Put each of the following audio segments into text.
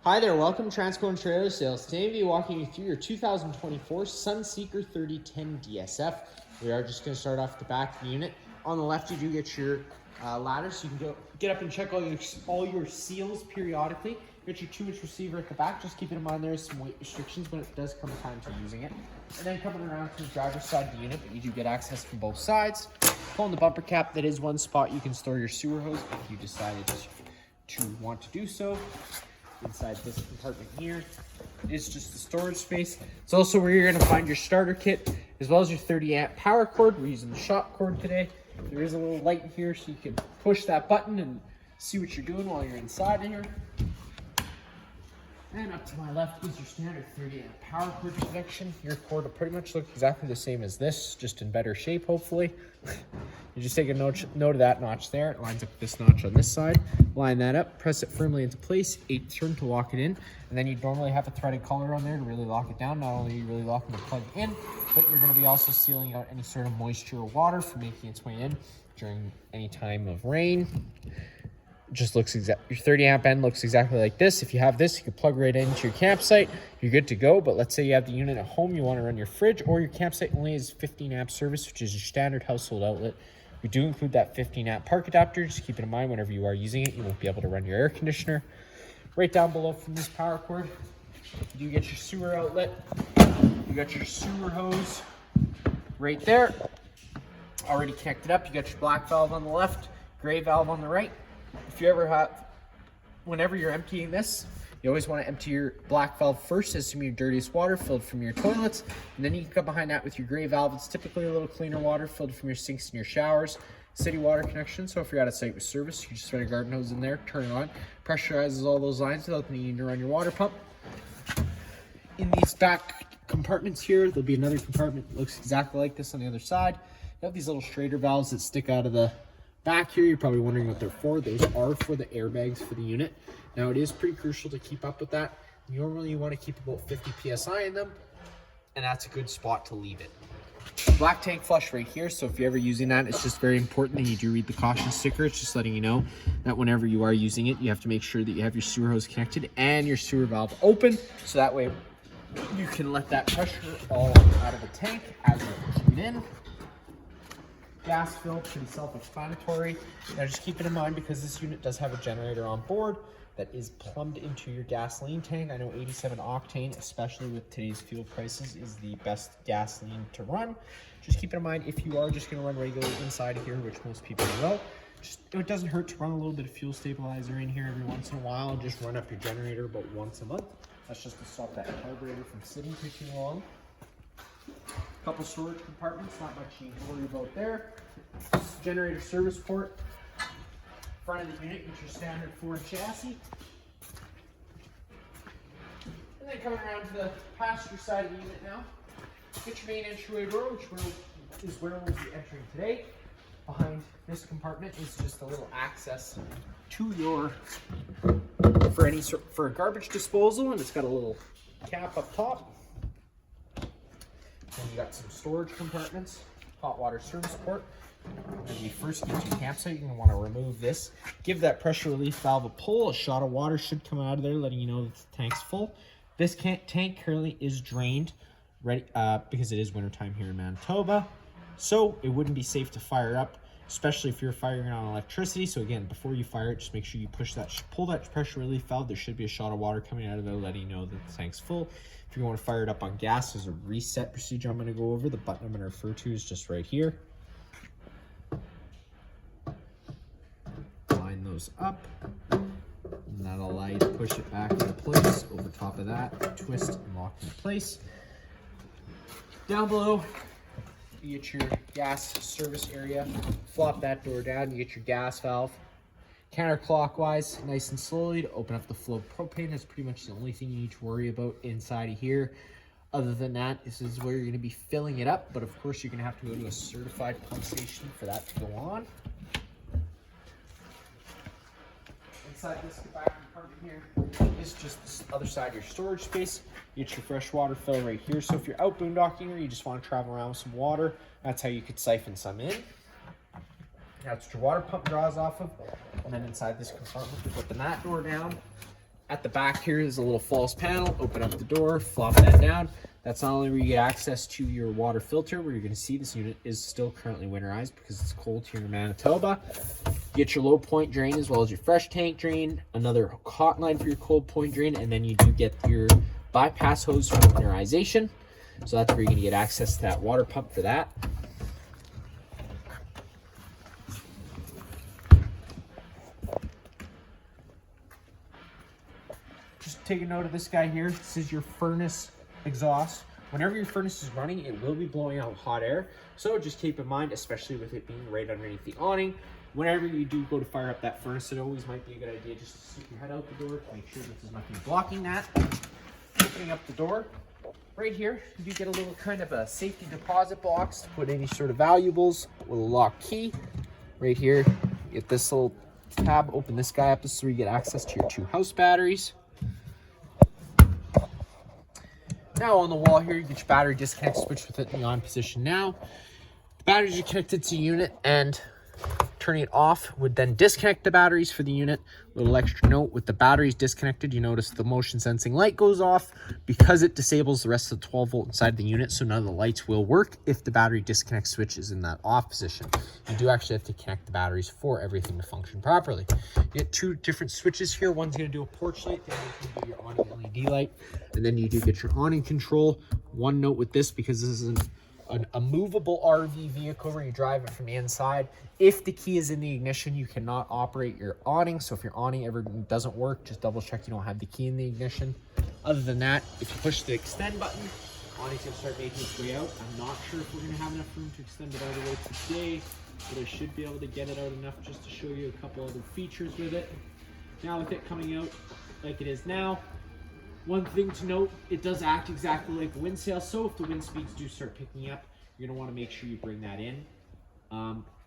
Hi there, welcome to Transco Trailer Sales. Today I'll be walking you through your 2024 Sunseeker 3010Dsf. We are just going to start off the back of the unit. On the left, you do get your ladder, so you can get up and check all your seals periodically. You get your 2-inch receiver at the back. Just keeping in mind there's some weight restrictions when it does come time to using it. And then coming around to the driver's side of the unit, but you do get access from both sides. Pulling the bumper cap, that is one spot you can store your sewer hose if you decided to want to do so. Inside this compartment here is just the storage space. It's also where you're going to find your starter kit as well as your 30 amp power cord. We're using the shop cord today. There is a little light here so you can push that button and see what you're doing while you're inside here. And up to my left is your standard 30 amp power cord connection. Your cord will pretty much look exactly the same as this, just in better shape hopefully. You just take a note of that notch there. It lines up with this notch on this side. Line that up, press it firmly into place, 8th turn to lock it in. And then you normally have a threaded collar on there to really lock it down. Not only are you really locking the plug in, but you're going to be also sealing out any sort of moisture or water from making its way in during any time of rain. Just looks your 30 amp end looks exactly like this. If you have this, you can plug right into your campsite. You're good to go. But let's say you have the unit at home, you want to run your fridge, or your campsite only has 15 amp service, which is your standard household outlet. We do include that 15 amp park adapter. Just keep it in mind whenever you are using it, you won't be able to run your air conditioner. Right down below from this power cord, you get your sewer outlet. You got your sewer hose right there. Already connected up. You got your black valve on the left, gray valve on the right. If you ever have, whenever you're emptying this, you always want to empty your black valve first, as some of your dirtiest water filled from your toilets, and then you can come behind that with your gray valve. It's typically a little cleaner water filled from your sinks and your showers. City water connection, so if you're at a site with service, you can just run a garden hose in there, turn it on, pressurizes all those lines without needing to run your water pump. In these back compartments here, there'll be another compartment that looks exactly like this on the other side. You have these little Schrader valves that stick out of the back here. You're probably wondering what they're for. Those are for the airbags for the unit. Now it is pretty crucial to keep up with that. Normally you want to keep about 50 psi in them, and that's a good spot to leave it. Black tank flush right here, so if you're ever using that, it's just very important that you do read the caution sticker. It's just letting you know that whenever you are using it, you have to make sure that you have your sewer hose connected and your sewer valve open, so that way you can let that pressure all out of the tank as you're pushing it in. Gas fill, pretty self-explanatory. Now just keep it in mind, because this unit does have a generator on board that is plumbed into your gasoline tank. I know 87 octane, especially with today's fuel prices, is the best gasoline to run. Just keep it in mind, if you are just gonna run regular inside of here, which most people will, it doesn't hurt to run a little bit of fuel stabilizer in here every once in a while. Just run up your generator about once a month. That's just to stop that carburetor from sitting for too long. Couple storage compartments, not much you need to worry about there. Generator service port. Front of the unit, get your standard Ford chassis. And then coming around to the passenger side of the unit now. Get your main entryway door, which is where we'll be entering today. Behind this compartment is just a little access to your, for a garbage disposal, and it's got a little cap up top. And you got some storage compartments, hot water service port. When you first get to your campsite, you're going to want to remove this. Give that pressure relief valve a pull. A shot of water should come out of there, letting you know that the tank's full. This tank currently is drained, ready because it is wintertime here in Manitoba. So it wouldn't be safe to fire up, especially if you're firing on electricity. So again, before you fire it, just make sure you pull that pressure relief valve. There should be a shot of water coming out of there, letting you know that the tank's full. If you want to fire it up on gas, there's a reset procedure I'm going to go over. The button I'm going to refer to is just right here. Line those up, and that'll allow you to push it back into place. Over top of that, twist and lock into place. Down below, you get your gas service area. Flop that door down, you get your gas valve. Counterclockwise, nice and slowly, to open up the flow of propane. That's pretty much the only thing you need to worry about inside of here. Other than that, this is where you're going to be filling it up, but of course you're going to have to go to a certified pump station for that to go on. Inside this back compartment here is just this other side of your storage space. You get your fresh water fill right here. So if you're out boondocking or you just want to travel around with some water, that's how you could siphon some in. That's what your water pump draws off of. And then inside this compartment, flipping that door down, At the back here is a little false panel. Open up the door, flop that down. That's not only where you get access to your water filter, where you're going to see this unit is still currently winterized because it's cold here in Manitoba. Get your low point drain as well as your fresh tank drain, another hot line for your cold point drain, and then you do get your bypass hose for winterization. So that's where you're going to get access to that water pump for that. Just take a note of this guy here. This is your furnace exhaust. Whenever your furnace is running, it will be blowing out hot air. So just keep in mind, especially with it being right underneath the awning, whenever you do go to fire up that furnace, it always might be a good idea just to stick your head out the door to make sure that there's nothing blocking that. Opening up the door, right here, you do get a little kind of a safety deposit box to put any sort of valuables with a lock key. Right here, you get this little tab, open this guy up, this is where you get access to your 2 house batteries. Now on the wall here, you get your battery disconnect switch with it in the on position now. The batteries are connected to the unit, and turning it off would then disconnect the batteries for the unit. Little extra note, with the batteries disconnected, you notice the motion sensing light goes off because it disables the rest of the 12 volt inside the unit, so none of the lights will work if the battery disconnect switch is in that off position. You do actually have to connect the batteries for everything to function properly. You get 2 different switches here. One's going to do a porch light, the other can do your awning LED light, and then you do get your awning control. One note with this, because this is a movable RV vehicle where you drive it from the inside. If the key is in the ignition, you cannot operate your awning. So if your awning ever doesn't work, just double check you don't have the key in the ignition. Other than that, if you push the extend button, awning's gonna start making its way out. I'm not sure if we're gonna have enough room to extend it out of the way today, but I should be able to get it out enough just to show you a couple other features with it. Now with it coming out like it is now, one thing to note, it does act exactly like a wind sail, so if the wind speeds do start picking up, you're going to want to make sure you bring that in.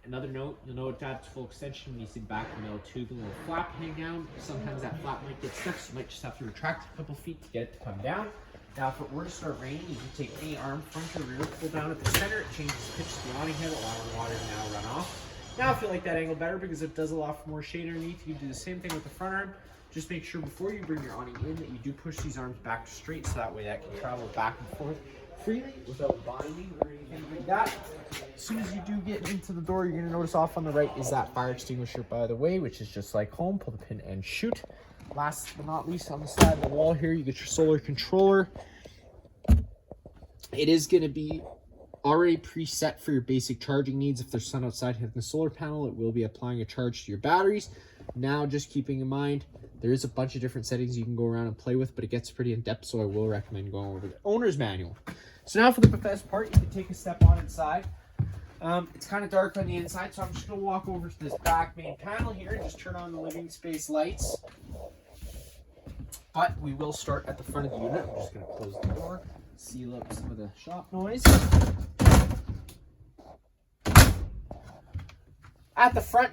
Another note, you'll know it's full extension when you see the back of the metal tube and a little flap hang down. Sometimes that flap might get stuck, so you might just have to retract a couple feet to get it to come down. Now if it were to start raining, you can take any arm, front or rear, pull down at the center, it changes the pitch of the awning head, allowing water to now run off. Now if you like that angle better because it does allow for more shade underneath, you can do the same thing with the front arm. Just make sure before you bring your awning in that you do push these arms back straight, so that way that can travel back and forth freely without binding or anything like that. As soon as you do get into the door, you're going to notice off on the right is that fire extinguisher, by the way, which is just like home. Pull the pin and shoot. Last but not least, on the side of the wall here, you get your solar controller. It is going to be already preset for your basic charging needs. If there's sun outside hitting the solar panel, it will be applying a charge to your batteries. Now, just keeping in mind, there is a bunch of different settings you can go around and play with, but it gets pretty in-depth, so I will recommend going over the owner's manual. So now for the best part, you can take a step on inside. It's kind of dark on the inside, so I'm just going to walk over to this back main panel here and just turn on the living space lights. But we will start at the front of the unit. I'm just going to close the door, seal up some of the shop noise. At the front,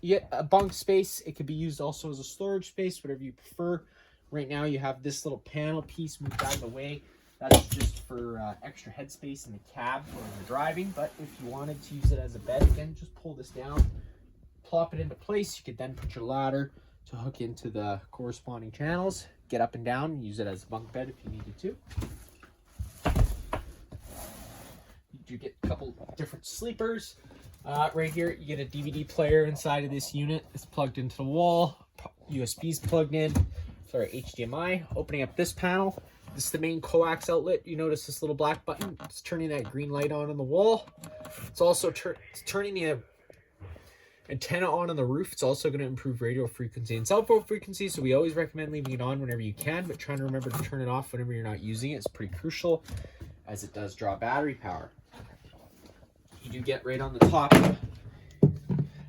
you get a bunk space. It could be used also as a storage space, whatever you prefer. Right now you have this little panel piece moved out of the way. That's just for extra headspace in the cab when you're driving. But if you wanted to use it as a bed, again, just pull this down, plop it into place. You could then put your ladder to hook into the corresponding channels, get up and down, and use it as a bunk bed if you needed to. You do get a couple different sleepers. Right here, you get a DVD player inside of this unit. It's plugged into the wall. USB's plugged in. Sorry, HDMI. Opening up this panel. This is the main coax outlet. You notice this little black button. It's turning that green light on the wall. It's also turning the antenna on the roof. It's also going to improve radio frequency and cell phone frequency. So we always recommend leaving it on whenever you can, but trying to remember to turn it off whenever you're not using it. It's pretty crucial as it does draw battery power. You do get right on the top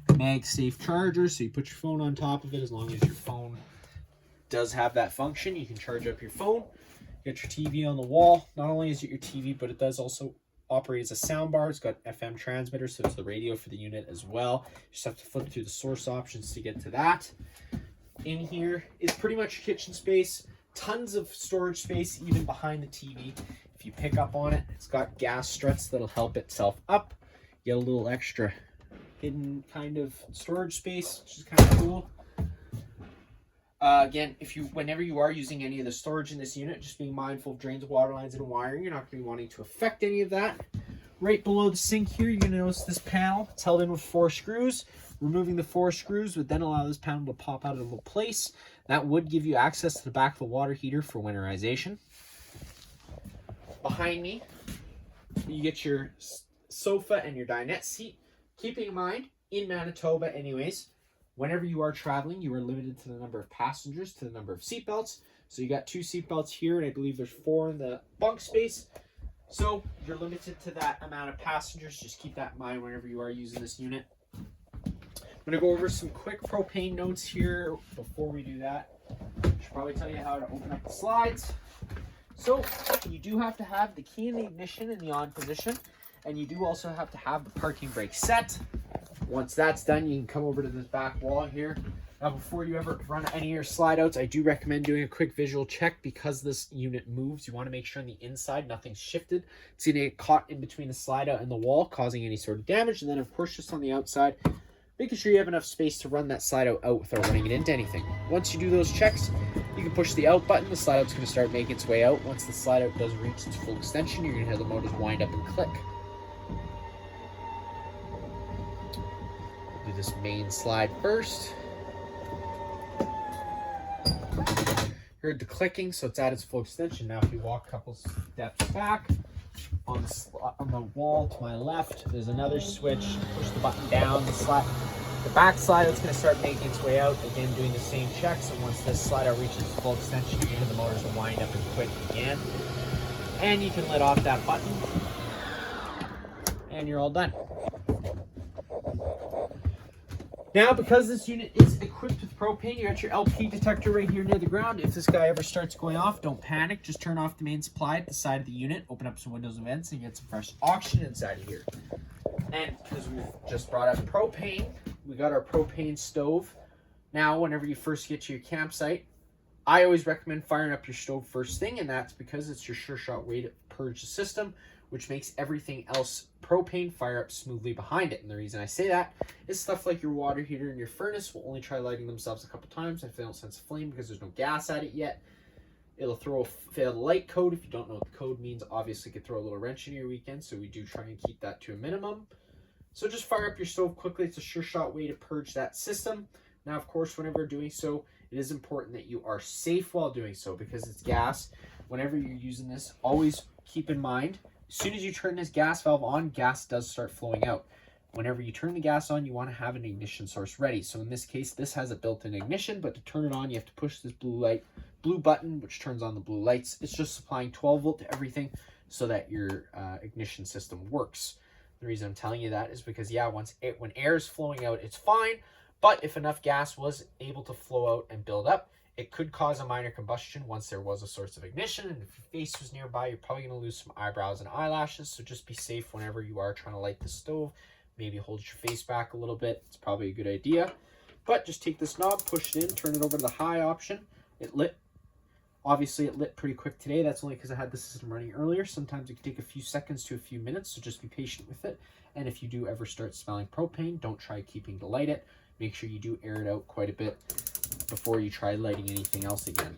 MagSafe charger, so you put your phone on top of it. As long as your phone does have that function, you can charge up your phone. You get your TV on the wall. Not only is it your TV, but it does also operate as a sound bar. It's got FM transmitter, so it's the radio for the unit as well. You just have to flip through the source options to get to that. In here is pretty much your kitchen space. Tons of storage space even behind the TV. If you pick up on it, it's got gas struts that'll help itself up. Get a little extra hidden kind of storage space, which is kind of cool. Again, whenever you are using any of the storage in this unit, just being mindful of drains, water lines, and wiring. You're not going to be wanting to affect any of that. Right below the sink here, you're going to notice this panel. It's held in with 4 screws. Removing the 4 screws would then allow this panel to pop out of place. That would give you access to the back of the water heater for winterization. Behind me, you get your sofa and your dinette seat. Keeping in mind, in Manitoba anyways, whenever you are traveling, you are limited to the number of passengers, to the number of seat belts. So you got 2 seat belts here, and I believe there's 4 in the bunk space. So you're limited to that amount of passengers. Just keep that in mind whenever you are using this unit. I'm going to go over some quick propane notes here. Before we do that, I should probably tell you how to open up the slides. So you do have to have the key in the ignition in the on position, and you do also have to have the parking brake set. Once that's done, you can come over to this back wall here. Now, before you ever run any of your slide outs, I do recommend doing a quick visual check because this unit moves. You want to make sure on the inside nothing's shifted. It's going to get caught in between the slide out and the wall, causing any sort of damage. And then, of course, just on the outside, making sure you have enough space to run that slide out without running it into anything. Once you do those checks, you can push the out button. The slide out's going to start making its way out. Once the slide out does reach its full extension, you're going to hear the motors wind up and click. Do this main slide first. Heard the clicking, so it's at its full extension. Now if you walk a couple steps back, on the wall to my left, there's another switch. Push the button down, the back slide is going to start making its way out. Again, doing the same checks, and once this slide out reaches its full extension, you hear the motors will wind up and quit again. And you can let off that button, and you're all done. Now, because this unit is equipped with propane, you got your LP detector right here near the ground. If this guy ever starts going off, don't panic. Just turn off the main supply at the side of the unit, open up some windows and vents, and get some fresh oxygen inside of here. And because we've just brought up propane, we got our propane stove. Now, whenever you first get to your campsite, I always recommend firing up your stove first thing, and that's because it's your sure shot way to purge the system, which makes everything else propane fire up smoothly behind it. And the reason I say that is stuff like your water heater and your furnace will only try lighting themselves a couple times if they don't sense a flame because there's no gas at it yet. It'll throw a failed light code. If you don't know what the code means, obviously it could throw a little wrench in your weekend, so we do try and keep that to a minimum. So just fire up your stove quickly. It's a sure shot way to purge that system. Now, of course, whenever doing so, it is important that you are safe while doing so because it's gas. Whenever you're using this, always keep in mind, as soon as you turn this gas valve on, gas does start flowing out. Whenever you turn the gas on, you want to have an ignition source ready. So in this case, this has a built-in ignition, but to turn it on, you have to push this blue button, which turns on the blue lights. It's just supplying 12 volt to everything so that your ignition system works. The reason I'm telling you that is because, yeah, when air is flowing out, it's fine. But if enough gas was able to flow out and build up, it could cause a minor combustion once there was a source of ignition. And if your face was nearby, you're probably going to lose some eyebrows and eyelashes. So just be safe whenever you are trying to light the stove. Maybe hold your face back a little bit. It's probably a good idea. But just take this knob, push it in, turn it over to the high option. It lit. Obviously, it lit pretty quick today. That's only because I had the system running earlier. Sometimes it can take a few seconds to a few minutes, so just be patient with it. And if you do ever start smelling propane, don't try keeping to light it. Make sure you do air it out quite a bit before you try lighting anything else again.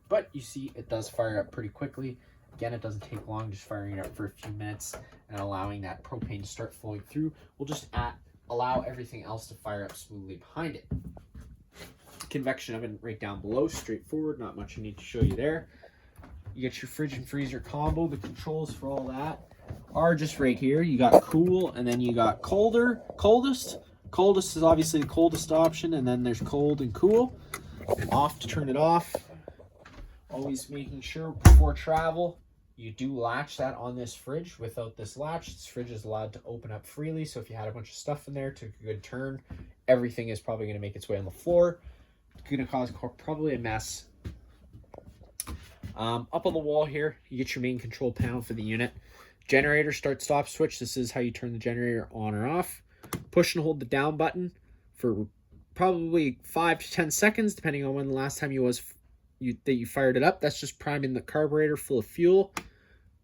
But you see, it does fire up pretty quickly. Again, it doesn't take long, just firing it up for a few minutes and allowing that propane to start flowing through. We'll just allow everything else to fire up smoothly behind it. Convection oven right down below, straightforward, not much I need to show you there. You get your fridge and freezer combo. The controls for all that are just right here. You got cool, and then you got coldest. Coldest is obviously the coldest option, and then there's cold and cool. Off to turn it off. Always making sure before travel, you do latch that on this fridge. Without this latch, this fridge is allowed to open up freely. So if you had a bunch of stuff in there, took a good turn, everything is probably going to make its way on the floor. It's going to cause probably a mess. Up on the wall here, you get your main control panel for the unit. Generator start stop switch. This is how you turn the generator on or off. Push and hold the down button for probably 5 to 10 seconds, depending on when the last time you fired it up. That's just priming the carburetor full of fuel.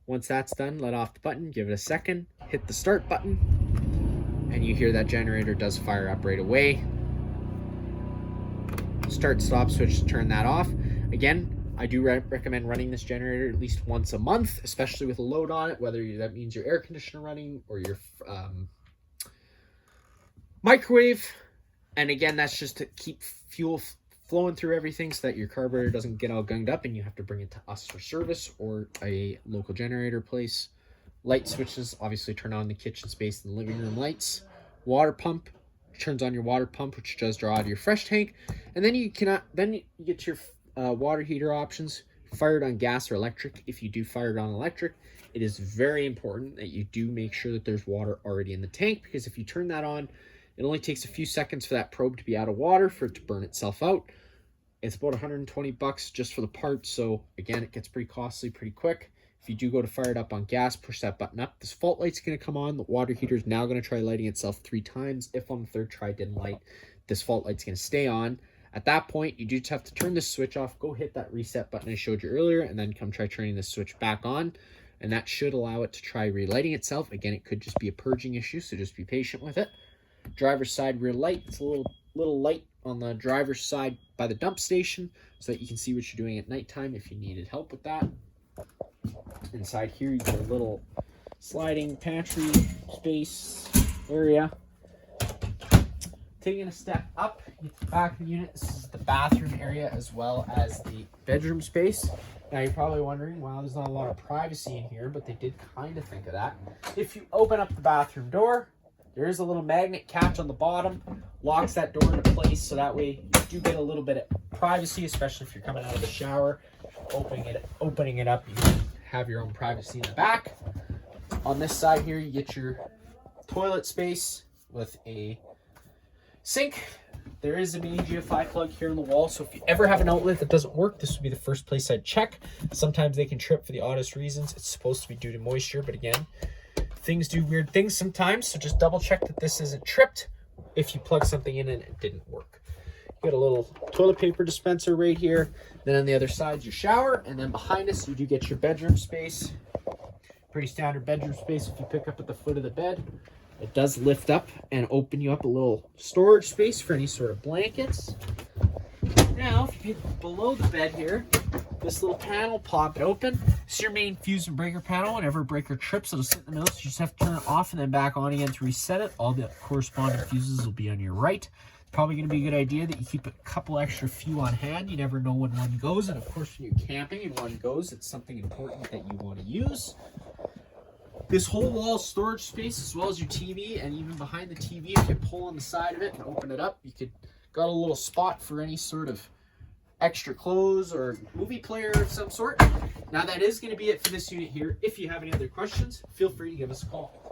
Once that's done, let off the button, give it a second, hit the start button, and you hear that generator does fire up right away. start stop switch to turn that off. Again, I do recommend running this generator at least once a month, especially with a load on it, whether that means your air conditioner running or your microwave. And again, that's just to keep fuel flowing through everything so that your carburetor doesn't get all gunged up and you have to bring it to us for service or a local generator place. Light switches, obviously turn on the kitchen space and the living room lights. Water pump turns on your water pump, which does draw out of your fresh tank. And then you get your water heater options, fired on gas or electric. If you do fire it on electric, it is very important that you do make sure that there's water already in the tank, because if you turn that on, it only takes a few seconds for that probe to be out of water for it to burn itself out. It's about 120 bucks just for the parts, so again, it gets pretty costly pretty quick. If you do go to fire it up on gas, push that button up. This fault light's going to come on. The water heater is now going to try lighting itself 3 times. If on the third try it didn't light, this fault light's going to stay on. At that point, you do just have to turn this switch off, go hit that reset button I showed you earlier, and then come try turning this switch back on. And that should allow it to try relighting itself. Again, it could just be a purging issue, so just be patient with it. Driver's side rear light. It's a little light on the driver's side by the dump station so that you can see what you're doing at nighttime if you needed help with that. Inside here, you get a little sliding pantry space area. Taking a step up, you get the back of the unit. This is the bathroom area as well as the bedroom space. Now you're probably wondering, wow, there's not a lot of privacy in here, but they did kind of think of that. If you open up the bathroom door, there is a little magnet catch on the bottom, locks that door into place, so that way you do get a little bit of privacy, especially if you're coming out of the shower. Opening it up, you can have your own privacy in the back. On this side here, you get your toilet space with a sink. There is a mini GFI plug here in the wall, so if you ever have an outlet that doesn't work, this would be the first place I'd check. Sometimes they can trip for the oddest reasons. It's supposed to be due to moisture, but again, things do weird things sometimes, so just double check that this isn't tripped if you plug something in and it didn't work. You got a little toilet paper dispenser right here. Then on the other side, your shower, and then behind us, you do get your bedroom space. Pretty standard bedroom space. If you pick up at the foot of the bed, it does lift up and open you up a little storage space for any sort of blankets. Now, if you get below the bed here, this little panel, pop it open. This is your main fuse and breaker panel. Whenever a breaker trips, it'll sit in the middle, so you just have to turn it off and then back on again to reset it. All the corresponding fuses will be on your right. Probably going to be a good idea that you keep a couple extra few on hand. You never know when one goes, and of course when you're camping and one goes, it's something important that you want to use. This whole wall storage space, as well as your TV, and even behind the TV, if you pull on the side of it and open it up, you could got a little spot for any sort of extra clothes or movie player of some sort. Now that is going to be it for this unit here. If you have any other questions, feel free to give us a call.